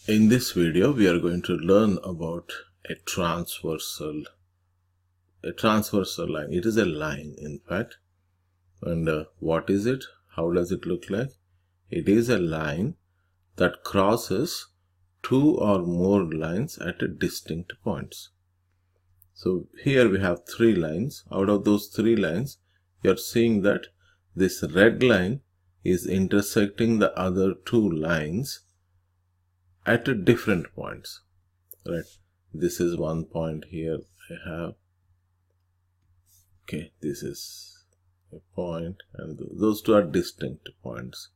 In this video, we are going to learn about a transversal line. It is a line, in fact. And what is it? How does it look like? It is a line that crosses two or more lines at distinct points. So here we have three lines. Out of those three lines, you are seeing that this red line is intersecting the other two lines at different points, right? This is one point here I have. Okay, this is a point, and those two are distinct points,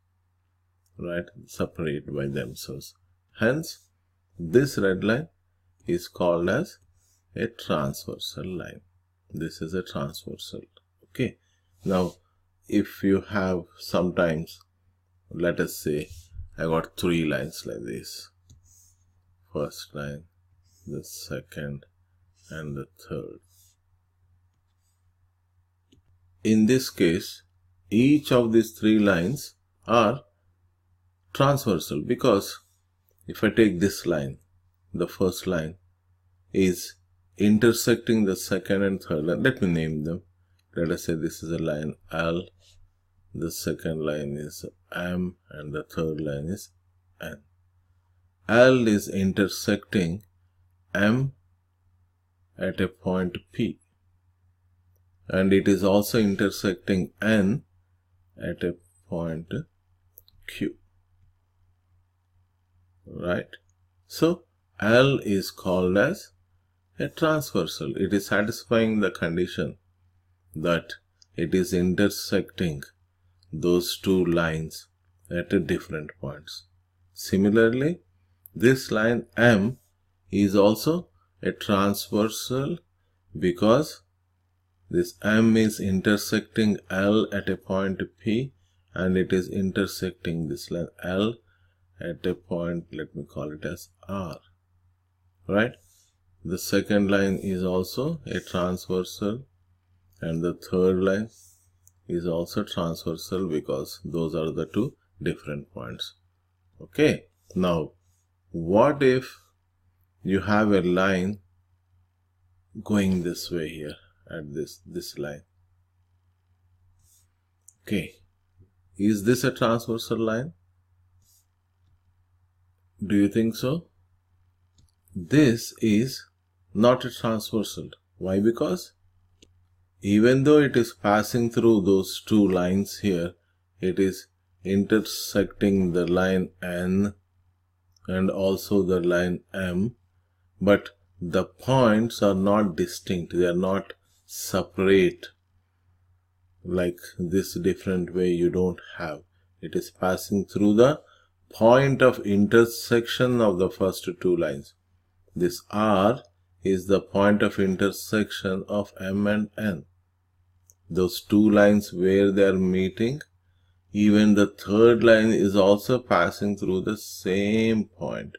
right? Separate by themselves. Hence, this red line is called as a transversal line. This is a transversal. Okay. Now, if you have sometimes, let us say, I got three lines like this. First line, the second, and the third. In this case, each of these three lines are transversal, because if I take this line, the first line is intersecting the second and third line. Let me name them. Let us say this is a line L, the second line is M, and the third line is N. L is intersecting M at a point P, and it is also intersecting N at a point Q, right? So L is called as a transversal. It is satisfying the condition that it is intersecting those two lines at different points. Similarly, this line M is also a transversal because this M is intersecting L at a point P, and it is intersecting this line L at a point, let me call it as R, right? The second line is also a transversal, and the third line is also transversal because those are the two different points. Okay. Now, what if you have a line going this way here at this line? Okay. Is this a transversal line? Do you think so? This is not a transversal. Why? Because even though it is passing through those two lines here, it is intersecting the line N and also the line M, but the points are not distinct. They are not separate like this different way you don't have. It is passing through the point of intersection of the first two lines. This R is the point of intersection of M and N. Those two lines where they are meeting, even the third line is also passing through the same point.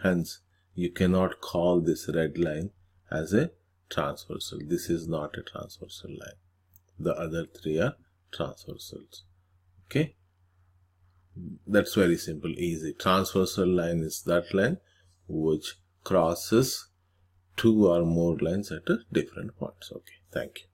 Hence, you cannot call this red line as a transversal. This is not a transversal line. The other three are transversals. Okay? That's very simple, easy. Transversal line is that line which crosses two or more lines at different points. Okay, thank you.